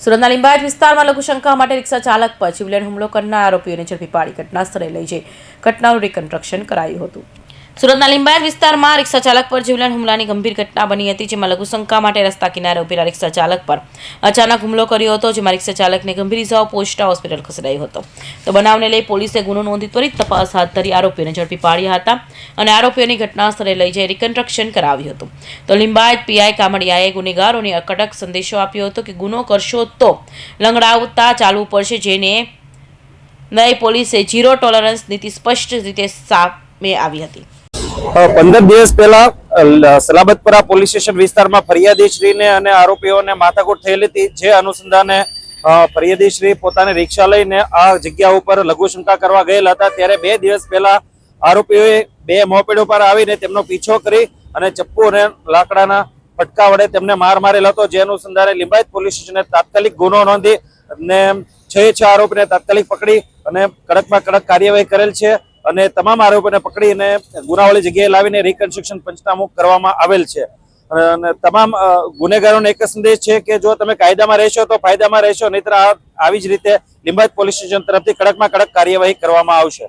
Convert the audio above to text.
સુરતના લિંબાયત વિસ્તારમાં લઘુશંકા માટે રિક્ષા ચાલક પર જીવલેણ હુમલો કરનાર આરોપીઓને ઝડપી પાડી ઘટના સ્થળે લઈ જઈ ઘટનાનું રિકન્સ્ટ્રક્શન કરાયું હતું। સુરતના લિંબાયત વિસ્તારમાં રિક્ષા ચાલક પર જીવલેણ હુમલાની ગંભીર ઘટના બની હતી, જેમાં લઘુશંકા માટે રસ્તા કિનારે ઉભેલા રિક્ષા ચાલક પર અચાનક હુમલો કર્યો હતો, જેમાં રિક્ષા ચાલકને ગંભીર ઇજાઓ પહોંચતા હોસ્પિટલ ખસેડાયો હતો। તો બનાવને લઈ પોલીસે ગુનો નોંધી ત્વરિત તપાસ હાથ ધરી આરોપીઓને ઝડપી પાડ્યા હતા અને આરોપીઓની ઘટના સ્થળે લઈ જઈ રિકન્સ્ટ્રક્શન કરાવ્યું હતું। તો લિંબાયત પીઆઈ કામડિયાએ ગુનેગારોને કડક સંદેશો આપ્યો હતો કે ગુનો કરશો તો લંગડાવતા ચાલવું પડશે, જેને લઈ પોલીસે ઝીરો ટોલરન્સ નીતિ સ્પષ્ટ રીતે સામે આવી હતી। 15 દિવસ પહેલા સલાબતપરા પોલીસ સ્ટેશન વિસ્તારમાં ફરિયાદીશ્રીને અને આરોપીઓને માથાકૂટ થયેલી હતી, જે અનુસંધાને ફરિયાદીશ્રી પોતાની રિક્ષા લઈને આ જગ્યા ઉપર લઘુશંકા કરવા ગયેલા હતા। ત્યારે 2 દિવસ પહેલા આરોપીઓએ 2 મોપેડો પર આવીને તેમનો પીછો કરી અને ચપ્પુ અને લાકડાના ફટકા વડે તેમને માર મારેલો હતો, જે અનુસંધાને લિંબાયત પોલીસ સ્ટેશને તાત્કાલિક ગુનો નોંધી અને 6 આરોપીને તાત્કાલિક પકડી અને કડકમાં કડક કાર્યવાહી કરેલ છે અને તમામ આરોપીને પકડીને ગુનાવાળી જગ્યાએ લાવીને રિકન્સ્ટ્રક્શન પંચનામું કરવામાં આવેલ છે। અને તમામ ગુનેગારોને એક સંદેશ છે કે જો તમે કાયદામાં રહેશો તો ફાયદામાં રહેશો, નહીતર આવી જ રીતે લિંબાયત પોલીસ સ્ટેશન તરફથી કડકમાં કડક કાર્યવાહી કરવામાં આવશે।